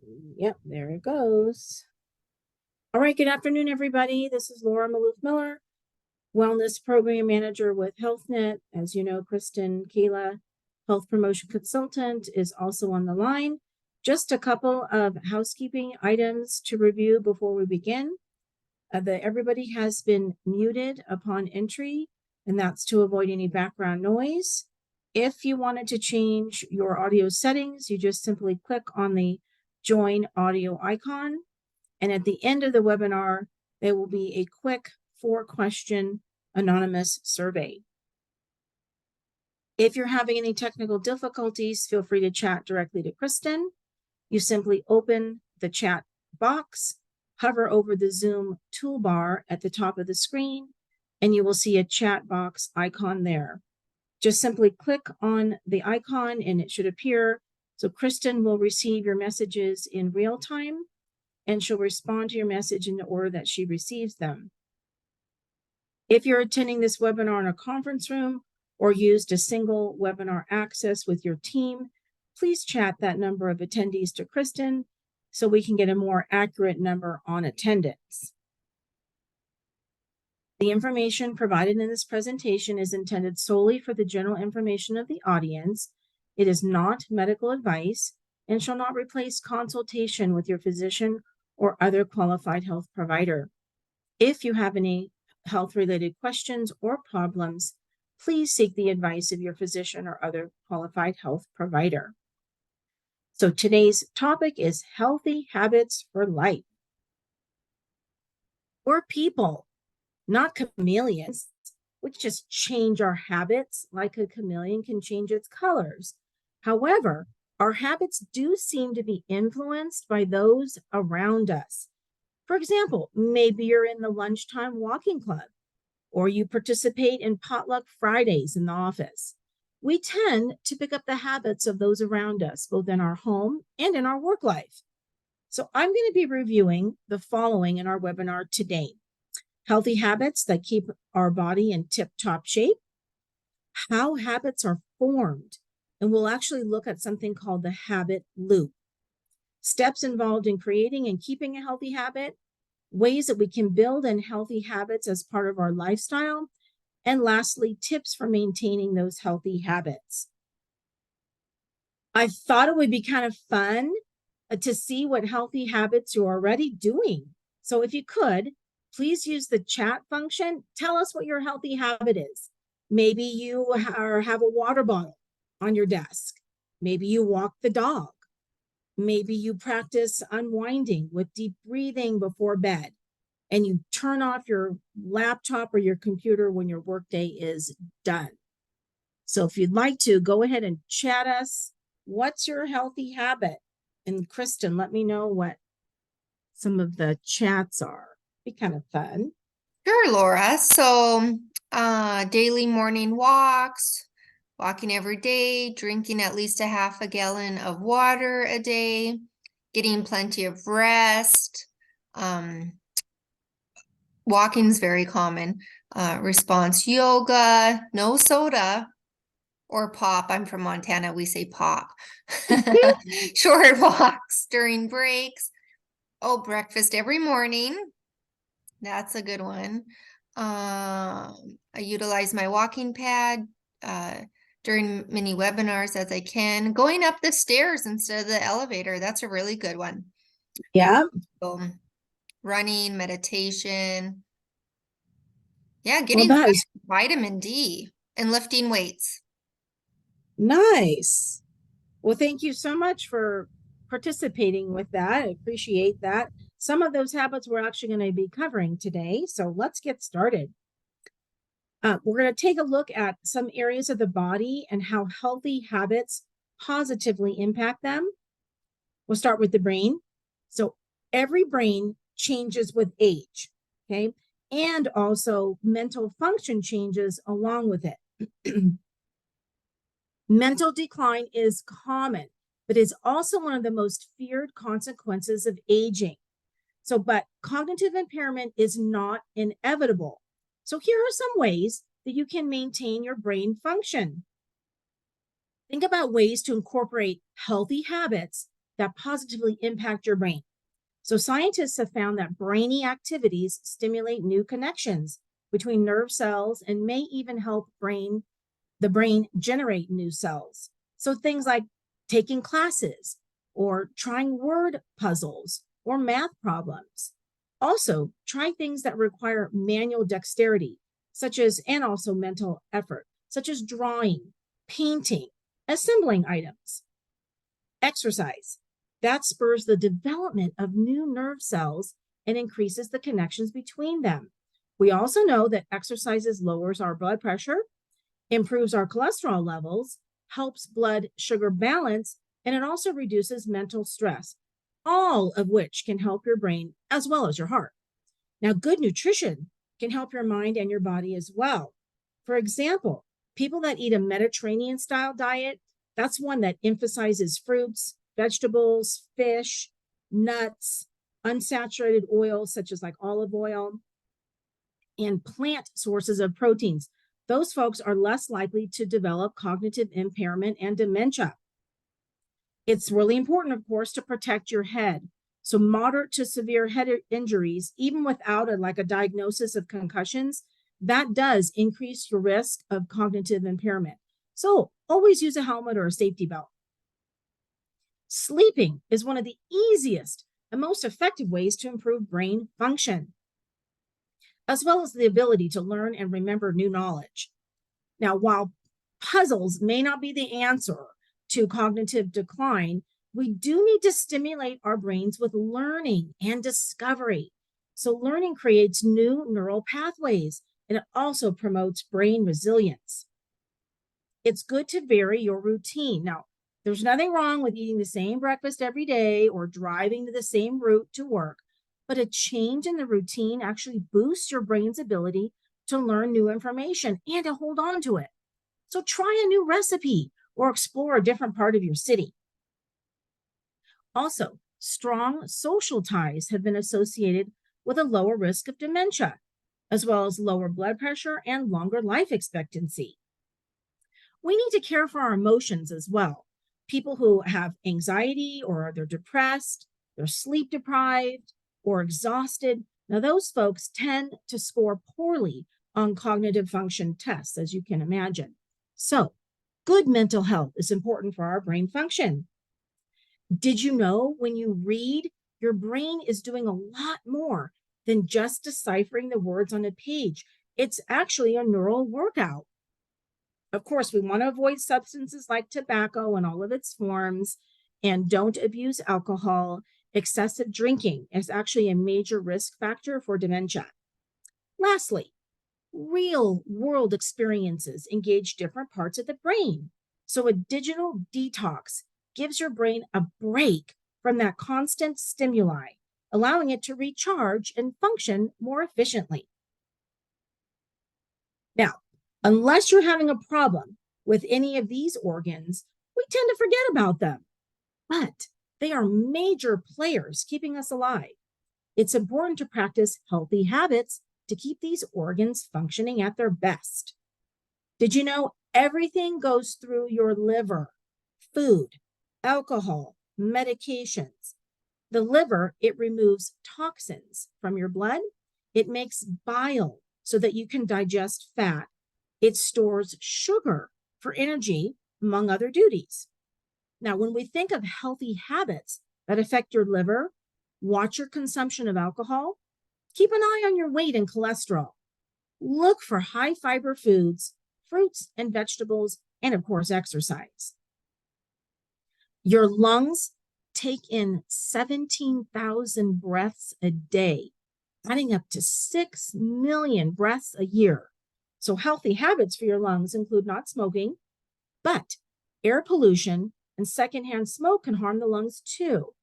Yep, there it goes. All right, good afternoon, everybody. This is Laura Maloof Miller, Wellness Program Manager with HealthNet. As you know, Kristen Keela, Health Promotion Consultant, is also on the line. Just a couple of housekeeping items to review before we begin. Everybody has been muted upon entry, and that's to avoid any background noise. If you wanted to change your audio settings, you just simply click on the join audio icon. And at the end of the webinar, there will be a quick 4-question anonymous survey. If you're having any technical difficulties, feel free to chat directly to Kristen. You simply open the chat box, hover over the Zoom toolbar at the top of the screen, and you will see a chat box icon there. Just simply click on the icon and it should appear. So Kristen will receive your messages in real time, and she'll respond to your message in the order that she receives them. If you're attending this webinar in a conference room or used a single webinar access with your team, please chat that number of attendees to Kristen so we can get a more accurate number on attendance. The information provided in this presentation is intended solely for the general information of the audience. It is not medical advice and shall not replace consultation with your physician or other qualified health provider. If you have any health-related questions or problems, please seek the advice of your physician or other qualified health provider. So today's topic is healthy habits for life. We're people, not chameleons, which just change our habits like a chameleon can change its colors. However, our habits do seem to be influenced by those around us. For example, maybe you're in the lunchtime walking club, or you participate in potluck Fridays in the office. We tend to pick up the habits of those around us, both in our home and in our work life. So I'm going to be reviewing the following in our webinar today: healthy habits that keep our body in tip-top shape, how habits are formed, and we'll actually look at something called the habit loop, steps involved in creating and keeping a healthy habit, ways that we can build in healthy habits as part of our lifestyle, and lastly, tips for maintaining those healthy habits. I thought it would be kind of fun to see what healthy habits you're already doing. So if you could, please use the chat function. Tell us what your healthy habit is. Maybe you have a water bottle on your desk. Maybe you walk the dog. Maybe you practice unwinding with deep breathing before bed, and you turn off your laptop or your computer when your workday is done. So if you'd like to, go ahead and chat us. What's your healthy habit? And Kristen, let me know what some of the chats are. Be kind of fun. Sure, Laura. So daily morning walks, walking every day, drinking at least a half a gallon of water a day, getting plenty of rest. Walking is very common. Response yoga, no soda or pop. I'm from Montana. We say pop. Short walks during breaks. Oh, breakfast every morning. That's a good one. I utilize my walking pad during many webinars as I can. Going up the stairs instead of the elevator. That's a really good one. Yeah. Running, meditation. Yeah, getting vitamin D and lifting weights. Nice. Well, thank you so much for participating with that. I appreciate that. Some of those habits we're actually going to be covering today. So let's get started. We're going to take a look at some areas of the body and how healthy habits positively impact them. We'll start with the brain. So every brain changes with age, okay? And also mental function changes along with it. Mental decline is common, but is also one of the most feared consequences of aging. So, but cognitive impairment is not inevitable. So here are some ways that you can maintain your brain function. Think about ways to incorporate healthy habits that positively impact your brain. So scientists have found that brainy activities stimulate new connections between nerve cells and may even help the brain generate new cells. So things like taking classes or trying word puzzles or math problems. Also, try things that require manual dexterity, such as, and also mental effort, such as drawing, painting, assembling items. Exercise. That spurs the development of new nerve cells and increases the connections between them. We also know that exercises lowers our blood pressure, improves our cholesterol levels, helps blood sugar balance, and it also reduces mental stress, all of which can help your brain as well as your heart. Now, good nutrition can help your mind and your body as well. For example, people that eat a Mediterranean style diet, that's one that emphasizes fruits, vegetables, fish, nuts, unsaturated oils such as like olive oil, and plant sources of proteins. Those folks are less likely to develop cognitive impairment and dementia. It's really important, of course, to protect your head. So moderate to severe head injuries, even without a diagnosis of concussions, that does increase your risk of cognitive impairment. So always use a helmet or a safety belt. Sleeping is one of the easiest and most effective ways to improve brain function, as well as the ability to learn and remember new knowledge. Now, while puzzles may not be the answer to cognitive decline, we do need to stimulate our brains with learning and discovery. So learning creates new neural pathways, and it also promotes brain resilience. It's good to vary your routine. Now, there's nothing wrong with eating the same breakfast every day or driving the same route to work, but a change in the routine actually boosts your brain's ability to learn new information and to hold on to it. So try a new recipe or explore a different part of your city. Also, strong social ties have been associated with a lower risk of dementia, as well as lower blood pressure and longer life expectancy. We need to care for our emotions as well. People who have anxiety or they're depressed, they're sleep deprived, or exhausted. Now, those folks tend to score poorly on cognitive function tests, as you can imagine. So, good mental health is important for our brain function. Did you know when you read, your brain is doing a lot more than just deciphering the words on a page? It's actually a neural workout. Of course, we want to avoid substances like tobacco in all of its forms, and don't abuse alcohol. Excessive drinking is actually a major risk factor for dementia. Lastly, real world experiences engage different parts of the brain. So a digital detox gives your brain a break from that constant stimuli, allowing it to recharge and function more efficiently. Now, unless you're having a problem with any of these organs, we tend to forget about them. But they are major players keeping us alive. It's important to practice healthy habits to keep these organs functioning at their best. Did you know everything goes through your liver? Food, alcohol, medications. The liver, it removes toxins from your blood. It makes bile so that you can digest fat. It stores sugar for energy, among other duties. Now, when we think of healthy habits that affect your liver, watch your consumption of alcohol, keep an eye on your weight and cholesterol, look for high fiber foods, fruits and vegetables, and of course, exercise. Your lungs take in 17,000 breaths a day, adding up to 6 million breaths a year. So healthy habits for your lungs include not smoking, but air pollution and secondhand smoke can harm the lungs too.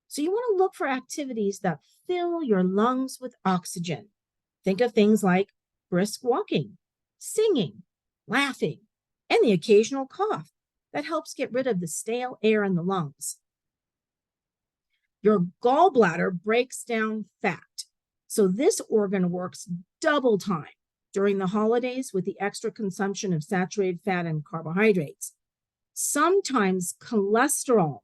So you want to look for activities that fill your lungs with oxygen. Think of things like brisk walking, singing, laughing, and the occasional cough that helps get rid of the stale air in the lungs. Your gallbladder breaks down fat. So this organ works double time during the holidays with the extra consumption of saturated fat and carbohydrates. Sometimes cholesterol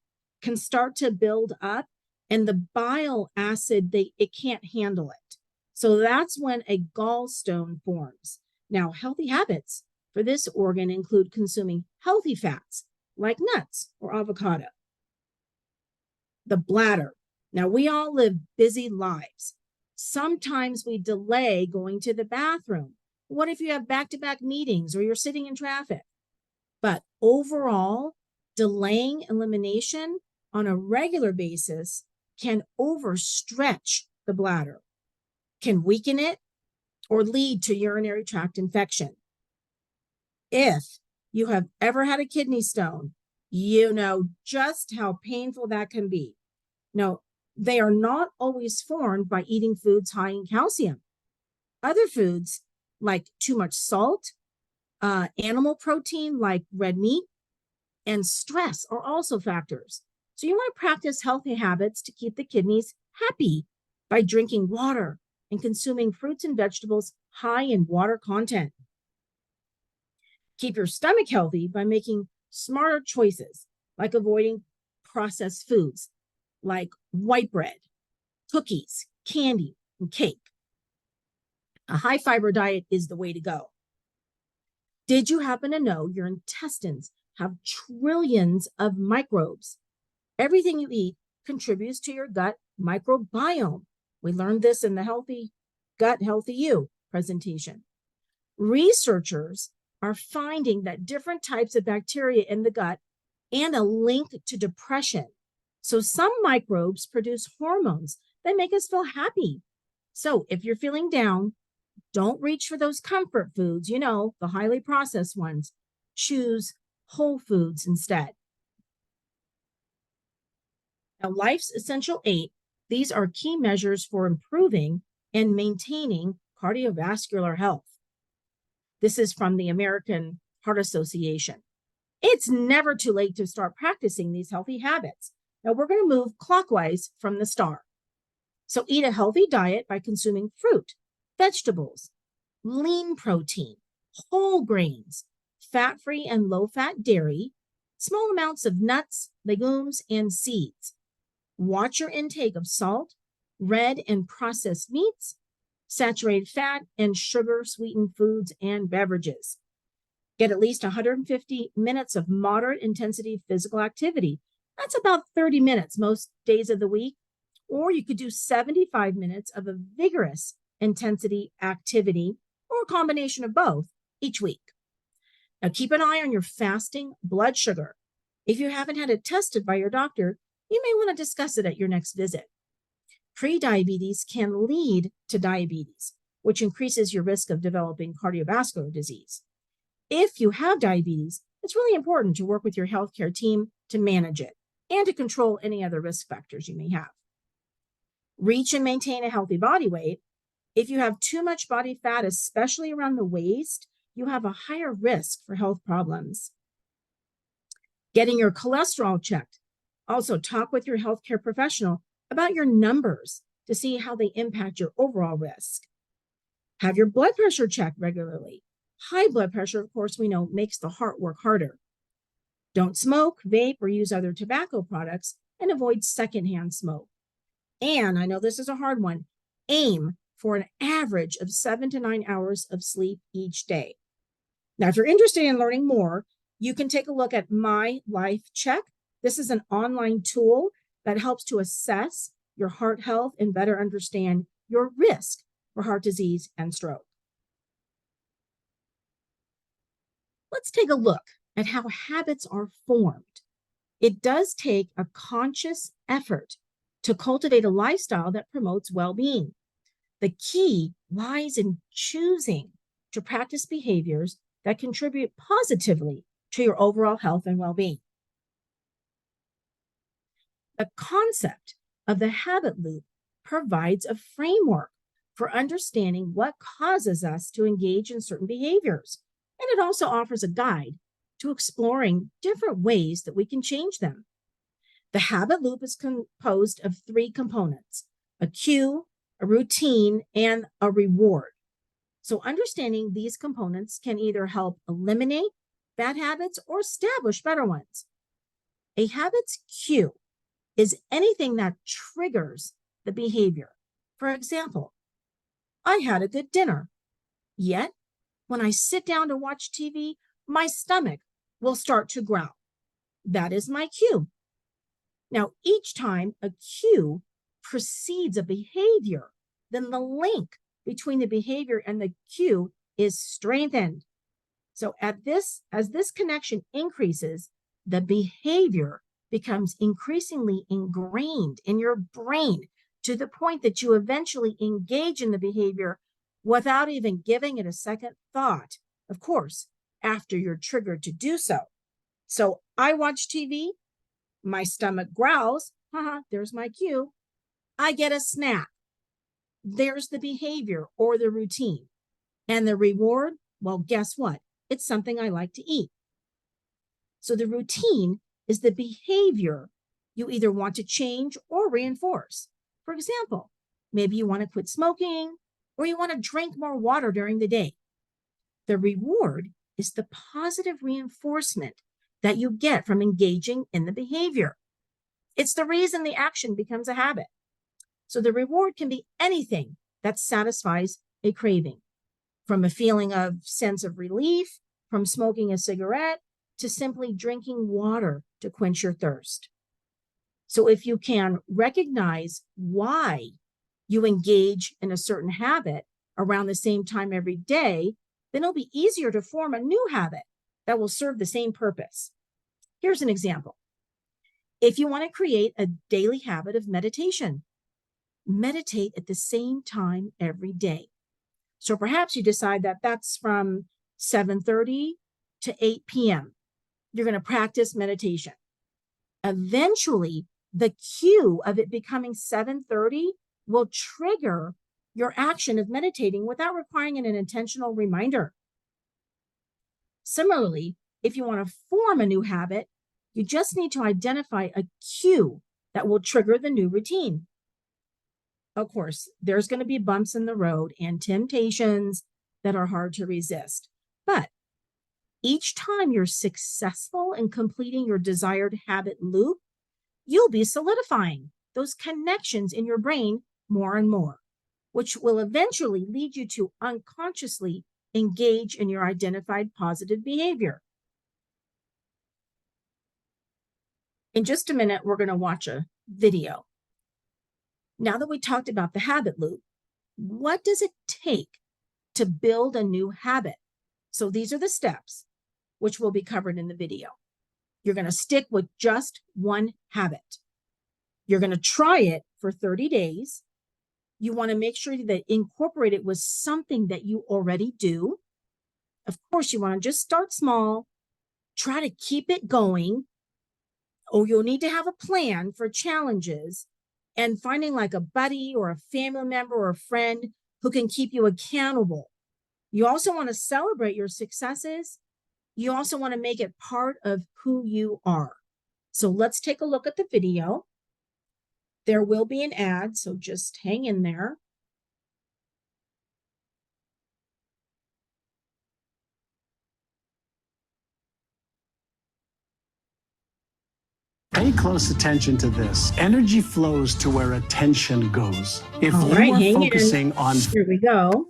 can start to build up, and the bile acid, it can't handle it. So that's when a gallstone forms. Now, healthy habits for this organ include consuming healthy fats like nuts or avocado. The bladder. Now, we all live busy lives. Sometimes we delay going to the bathroom. What if you have back-to-back meetings or you're sitting in traffic? But overall, delaying elimination on a regular basis can overstretch the bladder, can weaken it, or lead to urinary tract infection. If you have ever had a kidney stone, you know just how painful that can be. Now, they are not always formed by eating foods high in calcium. Other foods, like too much salt, animal protein like red meat, and stress are also factors. So you want to practice healthy habits to keep the kidneys happy by drinking water and consuming fruits and vegetables high in water content. Keep your stomach healthy by making smarter choices, like avoiding processed foods like white bread, cookies, candy, and cake. A high fiber diet is the way to go. Did you happen to know your intestines have trillions of microbes? Everything you eat contributes to your gut microbiome. We learned this in the Healthy Gut, Healthy You presentation. Researchers are finding that different types of bacteria in the gut and a link to depression. So some microbes produce hormones that make us feel happy. So if you're feeling down, don't reach for those comfort foods, the highly processed ones. Choose whole foods instead. Now, Life's Essential 8, these are key measures for improving and maintaining cardiovascular health. This is from the American Heart Association. It's never too late to start practicing these healthy habits. Now, we're going to move clockwise from the star. So eat a healthy diet by consuming fruit, vegetables, lean protein, whole grains, fat-free and low-fat dairy, small amounts of nuts, legumes, and seeds. Watch your intake of salt, red and processed meats, saturated fat, and sugar-sweetened foods and beverages. Get at least 150 minutes of moderate intensity physical activity. That's about 30 minutes most days of the week. Or you could do 75 minutes of a vigorous intensity activity or a combination of both each week. Now, keep an eye on your fasting blood sugar. If you haven't had it tested by your doctor, you may want to discuss it at your next visit. Prediabetes can lead to diabetes, which increases your risk of developing cardiovascular disease. If you have diabetes, it's really important to work with your healthcare team to manage it and to control any other risk factors you may have. Reach and maintain a healthy body weight. If you have too much body fat, especially around the waist, you have a higher risk for health problems. Getting your cholesterol checked. Also, talk with your healthcare professional about your numbers to see how they impact your overall risk. Have your blood pressure checked regularly. High blood pressure, of course, we know makes the heart work harder. Don't smoke, vape, or use other tobacco products, and avoid secondhand smoke. And I know this is a hard one. Aim for an average of 7 to 9 hours of sleep each day. Now, if you're interested in learning more, you can take a look at My Life Check. This is an online tool that helps to assess your heart health and better understand your risk for heart disease and stroke. Let's take a look at how habits are formed. It does take a conscious effort to cultivate a lifestyle that promotes well-being. The key lies in choosing to practice behaviors that contribute positively to your overall health and well-being. The concept of the habit loop provides a framework for understanding what causes us to engage in certain behaviors, and it also offers a guide to exploring different ways that we can change them. The habit loop is composed of 3 components: a cue, a routine, and a reward. So understanding these components can either help eliminate bad habits or establish better ones. A habit's cue is anything that triggers the behavior. For example, I had a good dinner, yet when I sit down to watch TV, my stomach will start to growl. That is my cue. Now, each time a cue precedes a behavior, then the link between the behavior and the cue is strengthened. So as this connection increases, the behavior becomes increasingly ingrained in your brain to the point that you eventually engage in the behavior without even giving it a second thought. Of course, after you're triggered to do so. So I watch TV, my stomach growls, there's my cue. I get a snack. There's the behavior or the routine. And the reward, well, guess what? It's something I like to eat. So the routine is the behavior you either want to change or reinforce. For example, maybe you want to quit smoking or you want to drink more water during the day. The reward is the positive reinforcement that you get from engaging in the behavior. It's the reason the action becomes a habit. So the reward can be anything that satisfies a craving, from a feeling of sense of relief, from smoking a cigarette, to simply drinking water to quench your thirst. So if you can recognize why you engage in a certain habit around the same time every day, then it'll be easier to form a new habit that will serve the same purpose. Here's an example. If you want to create a daily habit of meditation, meditate at the same time every day. So perhaps you decide that that's from 7:30 to 8 p.m. You're going to practice meditation. Eventually, the cue of it becoming 7:30 will trigger your action of meditating without requiring an intentional reminder. Similarly, if you want to form a new habit, you just need to identify a cue that will trigger the new routine. Of course, there's going to be bumps in the road and temptations that are hard to resist. But each time you're successful in completing your desired habit loop, you'll be solidifying those connections in your brain more and more, which will eventually lead you to unconsciously engage in your identified positive behavior. In just a minute, we're going to watch a video. Now that we talked about the habit loop, what does it take to build a new habit? So these are the steps, which will be covered in the video. You're going to stick with just one habit. You're going to try it for 30 days. You want to make sure that incorporate it with something that you already do. Of course, you want to just start small, try to keep it going. Oh, you'll need to have a plan for challenges and finding like a buddy or a family member or a friend who can keep you accountable. You also want to celebrate your successes. You also want to make it part of who you are. So let's take a look at the video. There will be an ad, so just hang in there. Pay close attention to this. Energy flows to where attention goes. If All you right, are hang in. focusing on Here we go.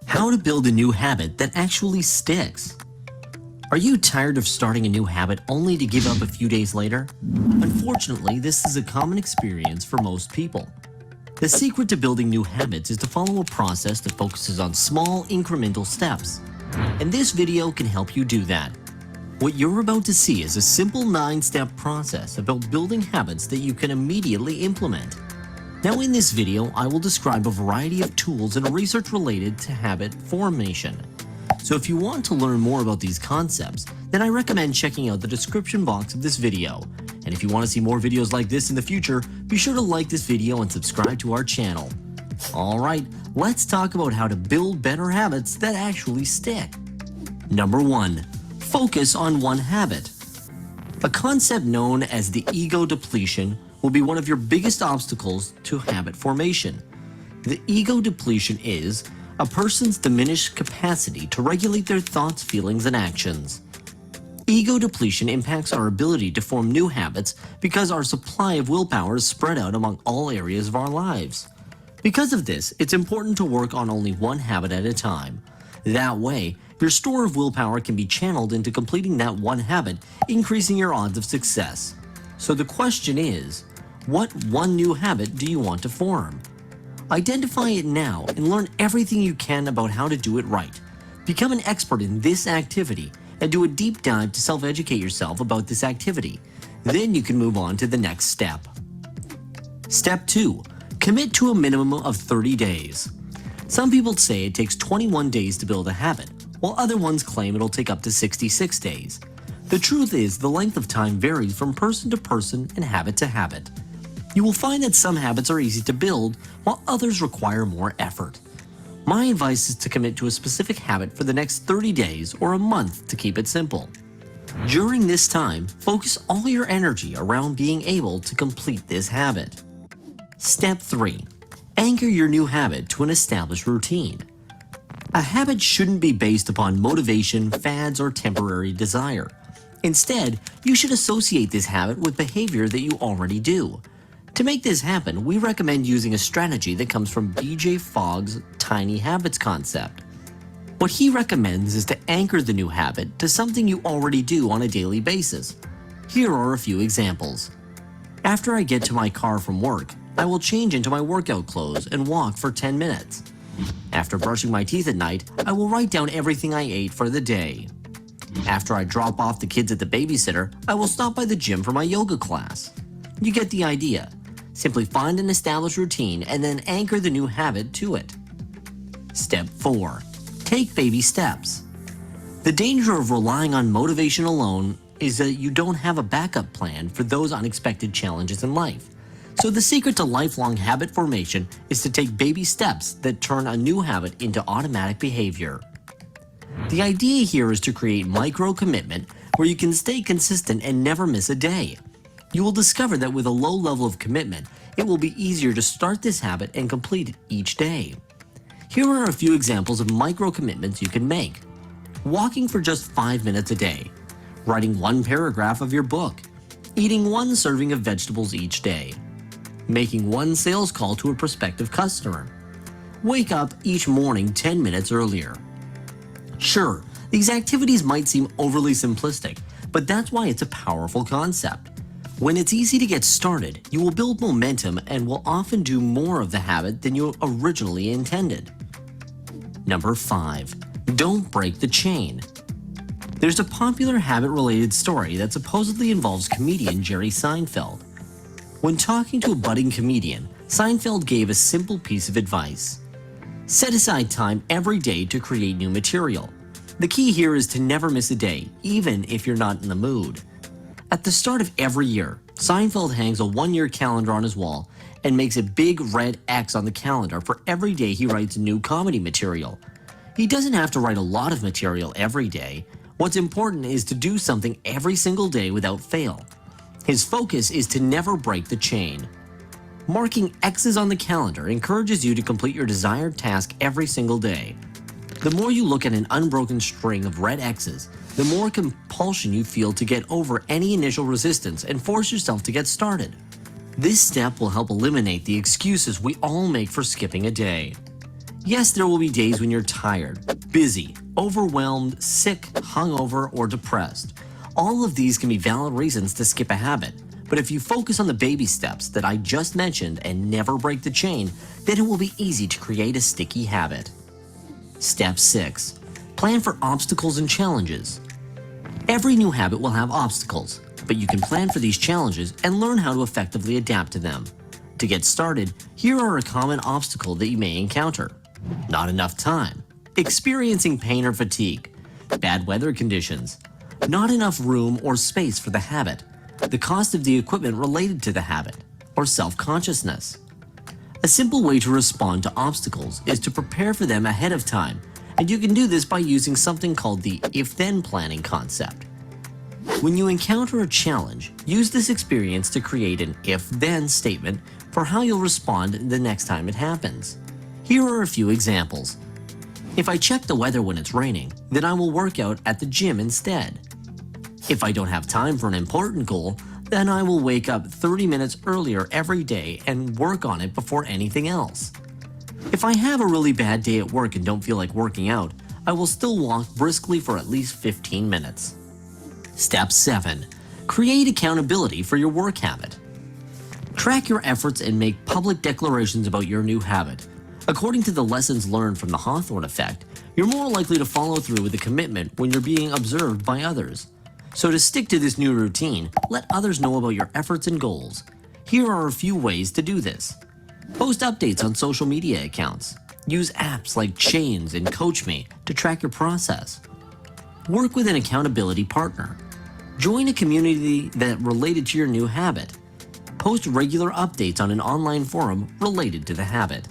How to build a new habit that actually sticks. Are you tired of starting a new habit only to give up a few days later? Unfortunately, this is a common experience for most people. The secret to building new habits is to follow a process that focuses on small, incremental steps. And this video can help you do that. What you're about to see is a simple 9-step process about building habits that you can immediately implement. Now in this video, I will describe a variety of tools and research related to habit formation. So if you want to learn more about these concepts, then I recommend checking out the description box of this video. And if you want to see more videos like this in the future, be sure to like this video and subscribe to our channel. Alright, let's talk about how to build better habits that actually stick. Number 1. Focus on one habit. A concept known as the ego depletion will be one of your biggest obstacles to habit formation. The ego depletion is a person's diminished capacity to regulate their thoughts, feelings, and actions. Ego depletion impacts our ability to form new habits because our supply of willpower is spread out among all areas of our lives. Because of this, it's important to work on only one habit at a time. That way, your store of willpower can be channeled into completing that one habit, increasing your odds of success. So the question is, what one new habit do you want to form? Identify it now and learn everything you can about how to do it right. Become an expert in this activity and do a deep dive to self-educate yourself about this activity. Then you can move on to the next step. Step 2. Commit to a minimum of 30 days. Some people say it takes 21 days to build a habit, while other ones claim it'll take up to 66 days. The truth is, the length of time varies from person to person and habit to habit. You will find that some habits are easy to build, while others require more effort. My advice is to commit to a specific habit for the next 30 days or a month to keep it simple. During this time, focus all your energy around being able to complete this habit. Step 3. Anchor your new habit to an established routine. A habit shouldn't be based upon motivation, fads, or temporary desire. Instead, you should associate this habit with behavior that you already do. To make this happen, we recommend using a strategy that comes from BJ Fogg's Tiny Habits concept. What he recommends is to anchor the new habit to something you already do on a daily basis. Here are a few examples. After I get to my car from work, I will change into my workout clothes and walk for 10 minutes. After brushing my teeth at night, I will write down everything I ate for the day. After I drop off the kids at the babysitter, I will stop by the gym for my yoga class. You get the idea. Simply find an established routine and then anchor the new habit to it. Step 4. Take baby steps. The danger of relying on motivation alone is that you don't have a backup plan for those unexpected challenges in life. So the secret to lifelong habit formation is to take baby steps that turn a new habit into automatic behavior. The idea here is to create micro-commitment where you can stay consistent and never miss a day. You will discover that with a low level of commitment, it will be easier to start this habit and complete it each day. Here are a few examples of micro-commitments you can make. Walking for just 5 minutes a day. Writing one paragraph of your book. Eating one serving of vegetables each day. Making one sales call to a prospective customer. Wake up each morning 10 minutes earlier. Sure, these activities might seem overly simplistic, but that's why it's a powerful concept. When it's easy to get started, you will build momentum and will often do more of the habit than you originally intended. Number 5. Don't break the chain. There's a popular habit-related story that supposedly involves comedian Jerry Seinfeld. When talking to a budding comedian, Seinfeld gave a simple piece of advice. Set aside time every day to create new material. The key here is to never miss a day, even if you're not in the mood. At the start of every year, Seinfeld hangs a one-year calendar on his wall and makes a big red X on the calendar for every day he writes new comedy material. He doesn't have to write a lot of material every day. What's important is to do something every single day without fail. His focus is to never break the chain. Marking X's on the calendar encourages you to complete your desired task every single day. The more you look at an unbroken string of red X's, the more compulsion you feel to get over any initial resistance and force yourself to get started. This step will help eliminate the excuses we all make for skipping a day. Yes, there will be days when you're tired, busy, overwhelmed, sick, hungover, or depressed. All of these can be valid reasons to skip a habit, but if you focus on the baby steps that I just mentioned and never break the chain, then it will be easy to create a sticky habit. Step 6. Plan for obstacles and challenges. Every new habit will have obstacles, but you can plan for these challenges and learn how to effectively adapt to them. To get started, here are a common obstacle that you may encounter. Not enough time. Experiencing pain or fatigue. Bad weather conditions. Not enough room or space for the habit, the cost of the equipment related to the habit, or self-consciousness. A simple way to respond to obstacles is to prepare for them ahead of time, and you can do this by using something called the if-then planning concept. When you encounter a challenge, use this experience to create an if-then statement for how you'll respond the next time it happens. Here are a few examples. If I check the weather when it's raining, then I will work out at the gym instead. If I don't have time for an important goal, then I will wake up 30 minutes earlier every day and work on it before anything else. If I have a really bad day at work and don't feel like working out, I will still walk briskly for at least 15 minutes. Step 7. Create accountability for your work habit. Track your efforts and make public declarations about your new habit. According to the lessons learned from the Hawthorne effect, you're more likely to follow through with a commitment when you're being observed by others. So to stick to this new routine, let others know about your efforts and goals. Here are a few ways to do this. Post updates on social media accounts. Use apps like Chains and CoachMe to track your process. Work with an accountability partner. Join a community that related to your new habit. Post regular updates on an online forum related to the habit.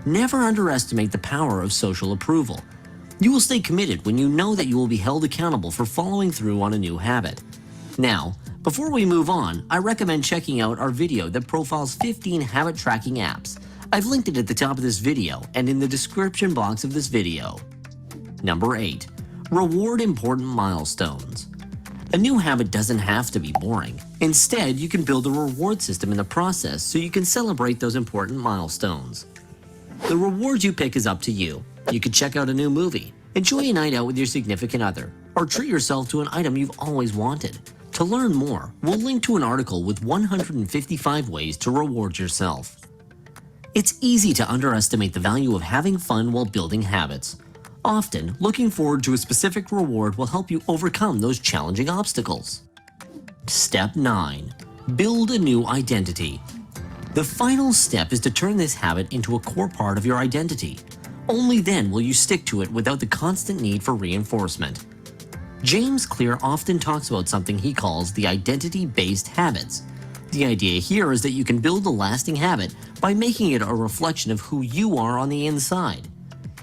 Never underestimate the power of social approval. You will stay committed when you know that you will be held accountable for following through on a new habit. Now, before we move on, I recommend checking out our video that profiles 15 habit tracking apps. I've linked it at the top of this video and in the description box of this video. Number 8. Reward important milestones. A new habit doesn't have to be boring. Instead, you can build a reward system in the process so you can celebrate those important milestones. The rewards you pick is up to you. You could check out a new movie, enjoy a night out with your significant other, or treat yourself to an item you've always wanted. To learn more, we'll link to an article with 155 ways to reward yourself. It's easy to underestimate the value of having fun while building habits. Often, looking forward to a specific reward will help you overcome those challenging obstacles. Step 9. Build a new identity. The final step is to turn this habit into a core part of your identity. Only then will you stick to it without the constant need for reinforcement. James Clear often talks about something he calls the identity-based habits. The idea here is that you can build a lasting habit by making it a reflection of who you are on the inside.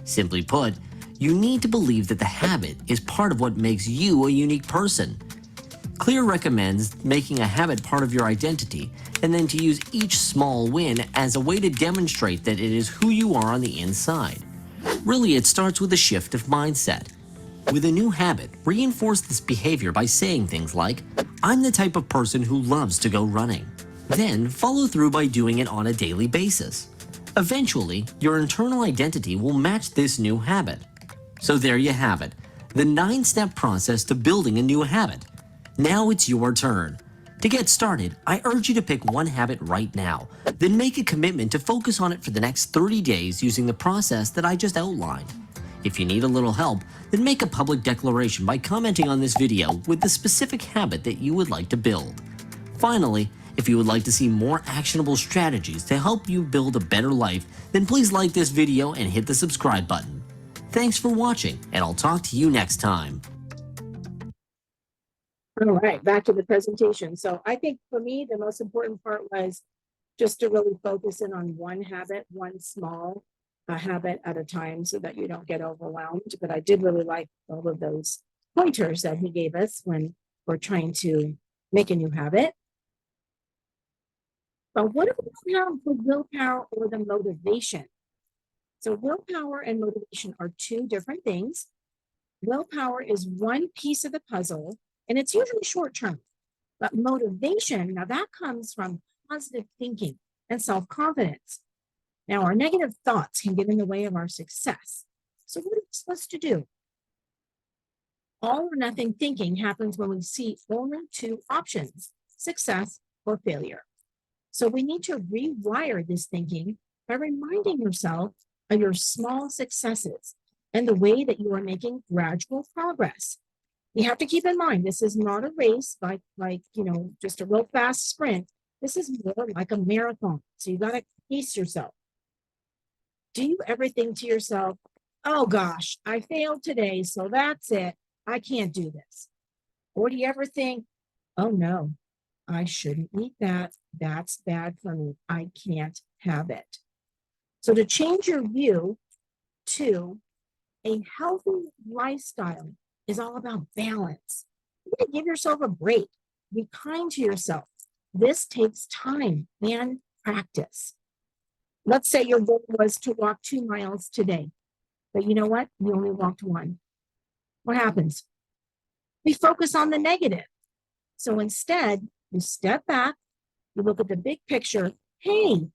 Simply put, you need to believe that the habit is part of what makes you a unique person. Clear recommends making a habit part of your identity and then to use each small win as a way to demonstrate that it is who you are on the inside. Really, it starts with a shift of mindset. With a new habit, reinforce this behavior by saying things like, "I'm the type of person who loves to go running." Then follow through by doing it on a daily basis. Eventually, your internal identity will match this new habit. So there you have it, the 9-step process to building a new habit. Now it's your turn. To get started, I urge you to pick one habit right now, then make a commitment to focus on it for the next 30 days using the process that I just outlined. If you need a little help, then make a public declaration by commenting on this video with the specific habit that you would like to build. Finally, if you would like to see more actionable strategies to help you build a better life, then please like this video and hit the subscribe button. Thanks for watching, and I'll talk to you next time. All right, back to the presentation. So I think for me, the most important part was just to really focus in on one habit, one small habit at a time so that you don't get overwhelmed. But I did really like all of those pointers that he gave us when we're trying to make a new habit. But what about the willpower or the motivation? So willpower and motivation are two different things. Willpower is one piece of the puzzle, and it's usually short term. But motivation, now that comes from positive thinking and self-confidence. Now, our negative thoughts can get in the way of our success. So what are we supposed to do? All or nothing thinking happens when we see only two options, success or failure. So we need to rewire this thinking by reminding yourself of your small successes and the way that you are making gradual progress. You have to keep in mind, this is not a race like just a real fast sprint. This is more like a marathon. So you got to pace yourself. Do you ever think to yourself, oh gosh, I failed today, so that's it. I can't do this. Or do you ever think, oh no, I shouldn't eat that. That's bad for me. I can't have it. So to change your view to a healthy lifestyle is all about balance. You got to give yourself a break. Be kind to yourself. This takes time and practice. Let's say your goal was to walk 2 miles today, but you know what? You only walked 1. What happens? We focus on the negative. So instead, you step back, you look at the big picture. Hey,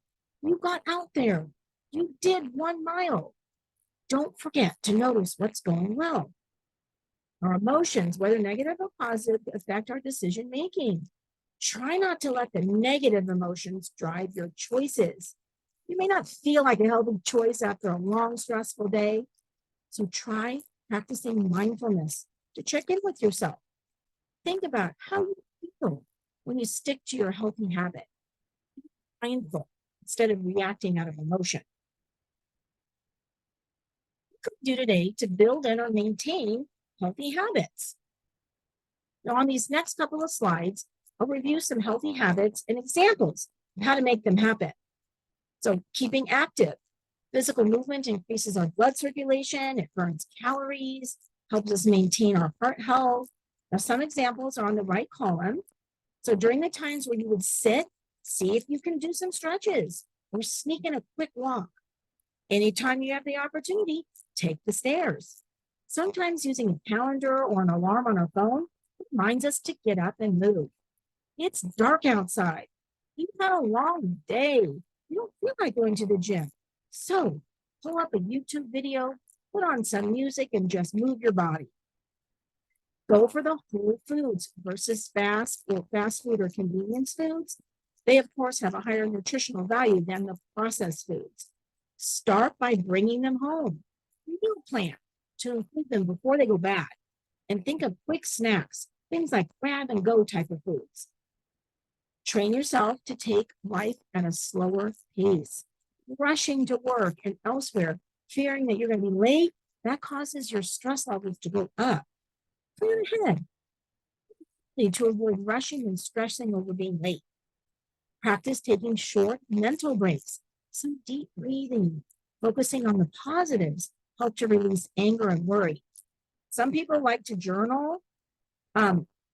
you got out there. You did 1 mile. Don't forget to notice what's going well. Our emotions, whether negative or positive, affect our decision making. Try not to let the negative emotions drive your choices. You may not feel like a healthy choice after a long, stressful day. So try practicing mindfulness to check in with yourself. Think about how you feel when you stick to your healthy habit. Be mindful instead of reacting out of emotion. What can you do today to build in or maintain healthy habits? Now, on these next couple of slides, I'll review some healthy habits and examples of how to make them happen. So, keeping active. Physical movement increases our blood circulation, it burns calories, helps us maintain our heart health. Now, some examples are on the right column. So, during the times where you would sit, see if you can do some stretches or sneak in a quick walk. Anytime you have the opportunity, take the stairs. Sometimes using a calendar or an alarm on our phone reminds us to get up and move. It's dark outside. You've had a long day. You don't feel like going to the gym. So pull up a YouTube video, put on some music, and just move your body. Go for the whole foods versus fast food or convenience foods. They, of course, have a higher nutritional value than the processed foods. Start by bringing them home. Meal plan to include them before they go bad. And think of quick snacks, things like grab and go type of foods. Train yourself to take life at a slower pace. Rushing to work and elsewhere, fearing that you're going to be late, that causes your stress levels to go up. Plan ahead to avoid rushing and stressing over being late. Practice taking short mental breaks, some deep breathing, focusing on the positives, help to release anger and worry. Some people like to journal.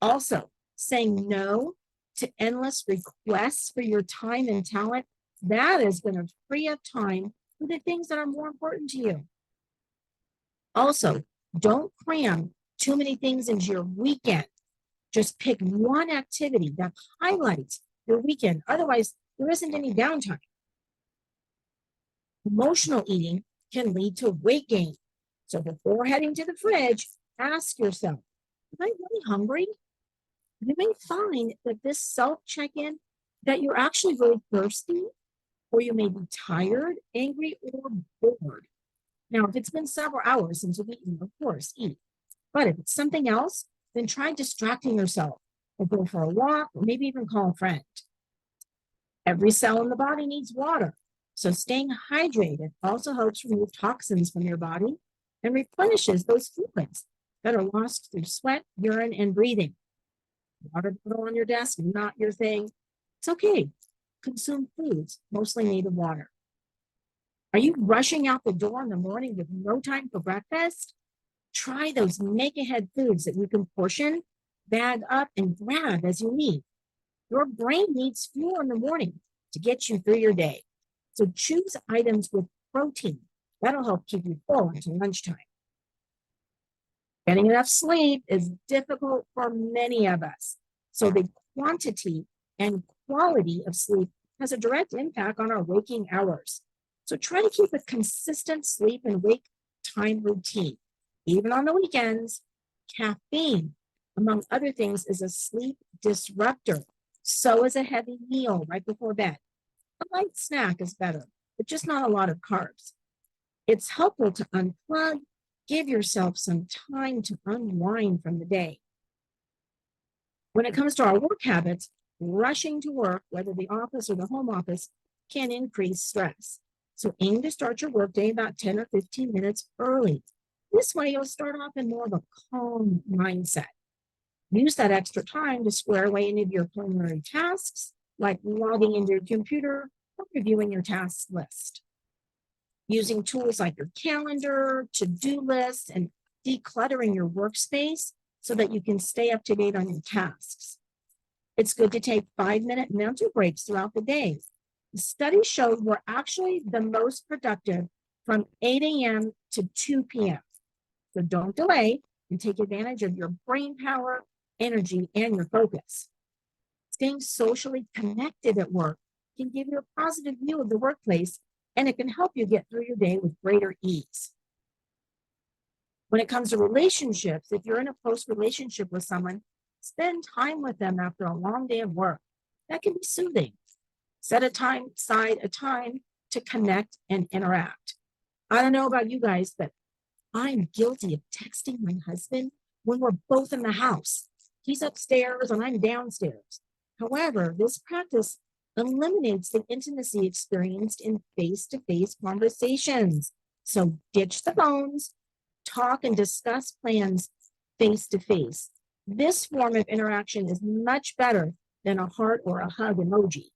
Also, saying no to endless requests for your time and talent, that is going to free up time for the things that are more important to you. Also, don't cram too many things into your weekend. Just pick one activity that highlights your weekend. Otherwise, there isn't any downtime. Emotional eating can lead to weight gain. So before heading to the fridge, ask yourself, am I really hungry? You may find that this self-check-in, that you're actually really thirsty, or you may be tired, angry, or bored. Now, if it's been several hours since you've eaten, of course, eat. But if it's something else, then try distracting yourself or go for a walk or maybe even call a friend. Every cell in the body needs water. So staying hydrated also helps remove toxins from your body and replenishes those fluids that are lost through sweat, urine, and breathing. Water bottle on your desk, not your thing. It's okay. Consume foods, mostly made of water. Are you rushing out the door in the morning with no time for breakfast? Try those make-ahead foods that you can portion, bag up, and grab as you need. Your brain needs fuel in the morning to get you through your day. So choose items with protein. That'll help keep you full until lunchtime. Getting enough sleep is difficult for many of us. So the quantity and quality of sleep has a direct impact on our waking hours. So try to keep a consistent sleep and wake time routine. Even on the weekends, caffeine, among other things, is a sleep disruptor. So is a heavy meal right before bed. A light snack is better, but just not a lot of carbs. It's helpful to unplug, give yourself some time to unwind from the day. When it comes to our work habits, rushing to work, whether the office or the home office, can increase stress. So aim to start your workday about 10 or 15 minutes early. This way, you'll start off in more of a calm mindset. Use that extra time to square away any of your preliminary tasks, like logging into your computer or reviewing your task list. Using tools like your calendar, to-do lists, and decluttering your workspace so that you can stay up to date on your tasks. It's good to take 5-minute mental breaks throughout the day. The study showed we're actually the most productive from 8 a.m. to 2 p.m. So don't delay. and take advantage of your brain power, energy, and your focus. Staying socially connected at work can give you a positive view of the workplace, and it can help you get through your day with greater ease. When it comes to relationships, if you're in a close relationship with someone, spend time with them after a long day of work. That can be soothing. Set aside a time to connect and interact. I don't know about you guys, but I'm guilty of texting my husband when we're both in the house. He's upstairs and I'm downstairs. However, this practice eliminates the intimacy experienced in face-to-face conversations. So ditch the phones, talk and discuss plans face-to-face. This form of interaction is much better than a heart or a hug emoji.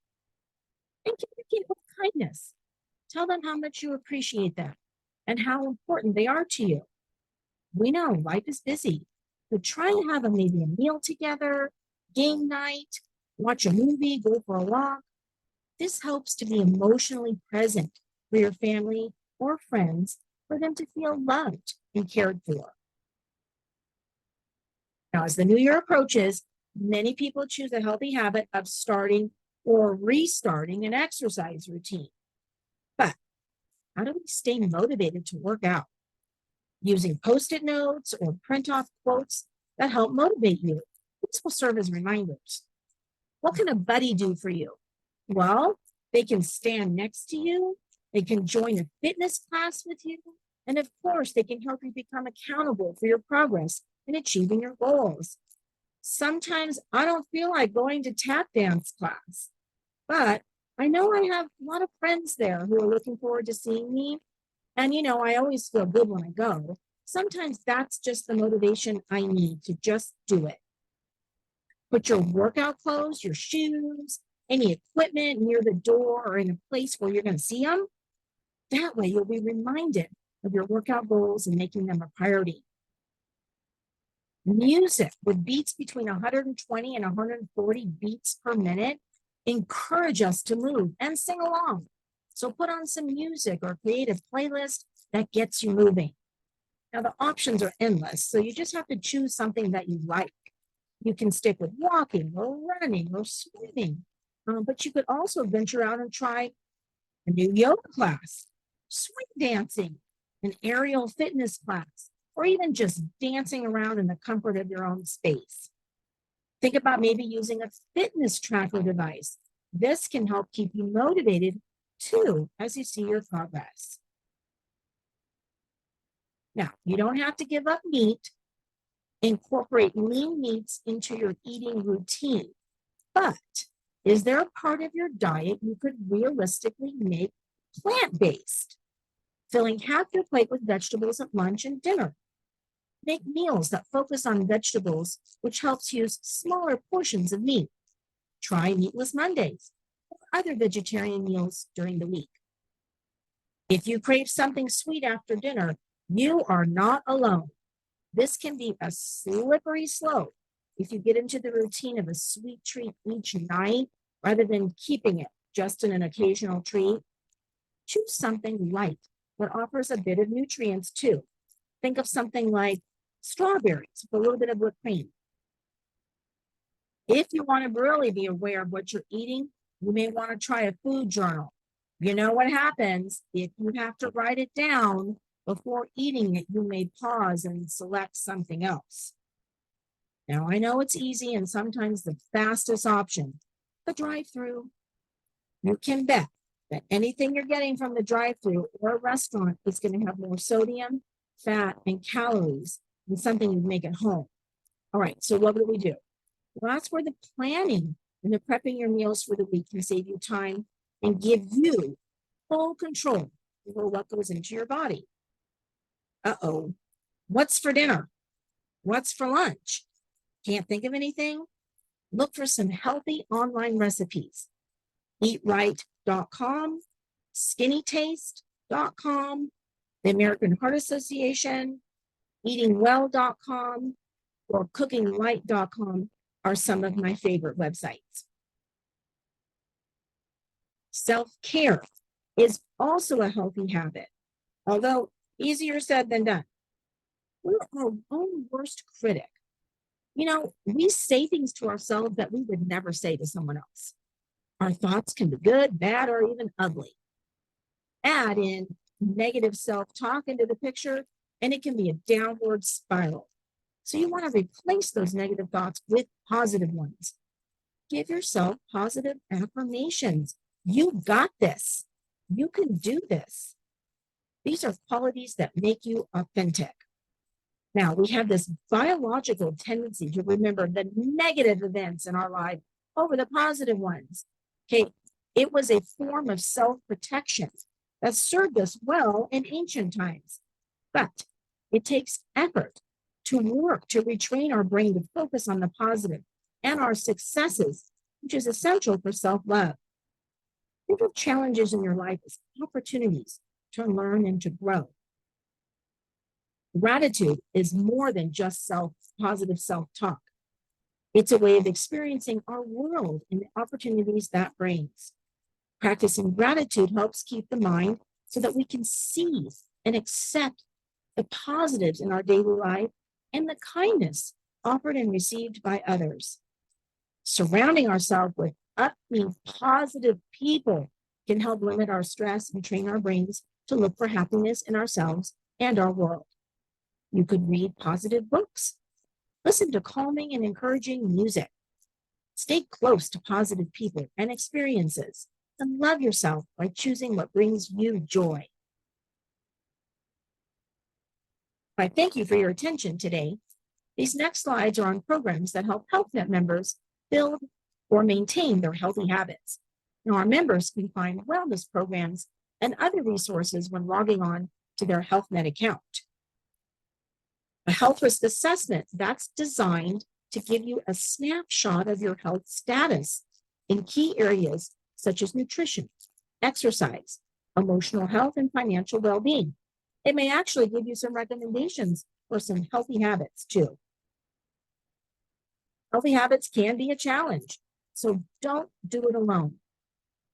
And communicate with kindness. Tell them how much you appreciate them and how important they are to you. We know life is busy, but try and have maybe a meal together, game night, watch a movie, go for a walk. This helps to be emotionally present for your family or friends for them to feel loved and cared for. Now, as the new year approaches, many people choose a healthy habit of starting or restarting an exercise routine. But how do we stay motivated to work out? Using Post-it notes or print off quotes that help motivate you. These will serve as reminders. What can a buddy do for you? Well, they can stand next to you. They can join a fitness class with you. And of course, they can help you become accountable for your progress in achieving your goals. Sometimes I don't feel like going to tap dance class, but I know I have a lot of friends there who are looking forward to seeing me. And, I always feel good when I go. Sometimes that's just the motivation I need to just do it. Put your workout clothes, your shoes, any equipment near the door or in a place where you're going to see them. That way you'll be reminded of your workout goals and making them a priority. Music with beats between 120 and 140 beats per minute encourage us to move and sing along. So put on some music or create a playlist that gets you moving. Now the options are endless, so you just have to choose something that you like. You can stick with walking or running or swimming, but you could also venture out and try a new yoga class, swing dancing, an aerial fitness class, or even just dancing around in the comfort of your own space. Think about maybe using a fitness tracker device. This can help keep you motivated too as you see your progress. Now, you don't have to give up meat. Incorporate lean meats into your eating routine. But is there a part of your diet you could realistically make plant-based? Filling half your plate with vegetables at lunch and dinner. Make meals that focus on vegetables, which helps use smaller portions of meat. Try meatless Mondays or other vegetarian meals during the week. If you crave something sweet after dinner, you are not alone. This can be a slippery slope if you get into the routine of a sweet treat each night rather than keeping it just in an occasional treat. Choose something light that offers a bit of nutrients too. Think of something like strawberries with a little bit of whipped cream. If you want to really be aware of what you're eating, you may want to try a food journal. You know what happens if you have to write it down before eating it, you may pause and select something else. Now, I know it's easy and sometimes the fastest option, the drive-through. You can bet that anything you're getting from the drive-through or a restaurant is going to have more sodium, fat, and calories than something you make at home. All right, so what do we do? Well, that's where the planning and the prepping your meals for the week can save you time and give you full control over what goes into your body. Uh-oh, what's for dinner? What's for lunch? Can't think of anything? Look for some healthy online recipes. EatRight.com, SkinnyTaste.com, the American Heart Association, EatingWell.com, or CookingLight.com are some of my favorite websites. Self-care is also a healthy habit, although easier said than done. We're our own worst critic. You know, we say things to ourselves that we would never say to someone else. Our thoughts can be good, bad, or even ugly. Add in negative self talk into the picture, and it can be a downward spiral. So, you want to replace those negative thoughts with positive ones. Give yourself positive affirmations. You got this. You can do this. These are qualities that make you authentic. Now, we have this biological tendency to remember the negative events in our life over the positive ones. Okay, it was a form of self-protection that served us well in ancient times. But it takes effort to work to retrain our brain to focus on the positive and our successes, which is essential for self-love. Think of challenges in your life as opportunities to learn and to grow. Gratitude is more than just positive self-talk. It's a way of experiencing our world and the opportunities that brings. Practicing gratitude helps keep the mind so that we can see and accept the positives in our daily life and the kindness offered and received by others. Surrounding ourselves with upbeat, positive people can help limit our stress and train our brains to look for happiness in ourselves and our world. You could read positive books, listen to calming and encouraging music, stay close to positive people and experiences, and love yourself by choosing what brings you joy. I thank you for your attention today. These next slides are on programs that help HealthNet members build or maintain their healthy habits. Now, our members can find wellness programs and other resources when logging on to their HealthNet account. A health risk assessment that's designed to give you a snapshot of your health status in key areas such as nutrition, exercise, emotional health, and financial well-being. It may actually give you some recommendations for some healthy habits too. Healthy habits can be a challenge, so don't do it alone.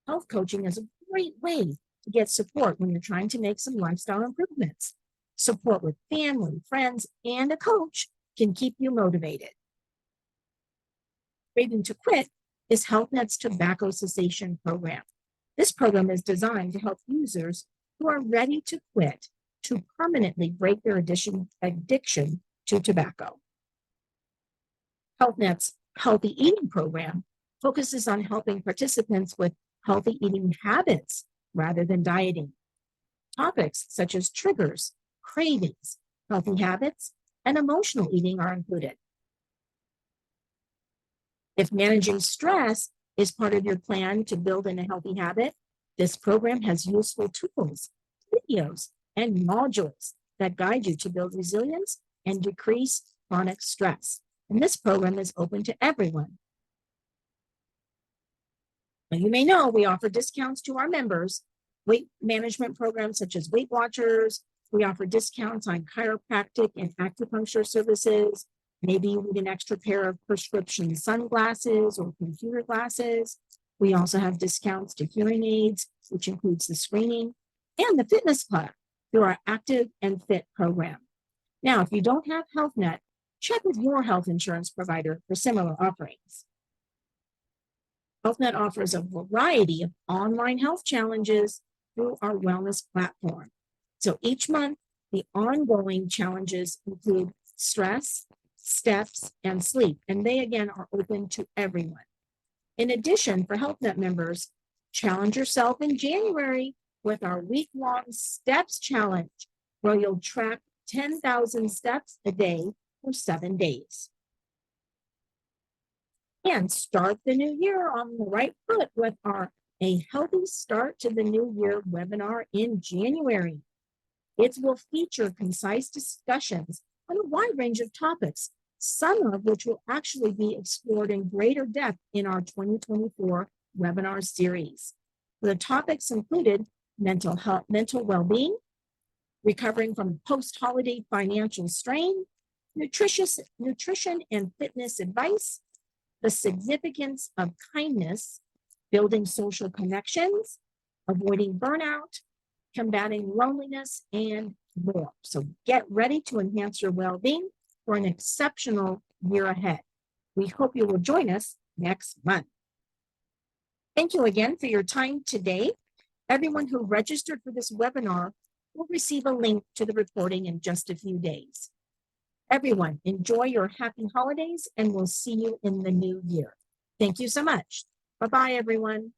Health coaching is a great way to get support when you're trying to make some lifestyle improvements. Support with family, friends, and a coach can keep you motivated. Craving to Quit is HealthNet's tobacco cessation program. This program is designed to help users who are ready to quit to permanently break their addiction to tobacco. HealthNet's Healthy Eating program focuses on helping participants with healthy eating habits rather than dieting. Topics such as triggers, cravings, healthy habits, and emotional eating are included. If managing stress is part of your plan to build in a healthy habit, this program has useful tools, videos, and modules that guide you to build resilience and decrease chronic stress. And this program is open to everyone. Now, you may know we offer discounts to our members, weight management programs such as Weight Watchers. We offer discounts on chiropractic and acupuncture services. Maybe you need an extra pair of prescription sunglasses or computer glasses. We also have discounts to hearing aids, which includes the screening, and the fitness club through our Active and Fit program. Now, if you don't have HealthNet, check with your health insurance provider for similar offerings. HealthNet offers a variety of online health challenges through our wellness platform. So each month, the ongoing challenges include stress, steps, and sleep, and they again are open to everyone. In addition, for HealthNet members, challenge yourself in January with our week-long steps challenge, where you'll track 10,000 steps a day for 7 days. And start the new year on the right foot with our A Healthy Start to the New Year webinar in January. It will feature concise discussions on a wide range of topics, some of which will actually be explored in greater depth in our 2024 webinar series. The topics included mental health, mental well-being, recovering from post-holiday financial strain, nutrition and fitness advice, the significance of kindness, building social connections, avoiding burnout, combating loneliness, and more. So get ready to enhance your well-being for an exceptional year ahead. We hope you will join us next month. Thank you again for your time today. Everyone who registered for this webinar will receive a link to the recording in just a few days. Everyone, enjoy your happy holidays, and we'll see you in the new year. Thank you so much. Bye-bye, everyone.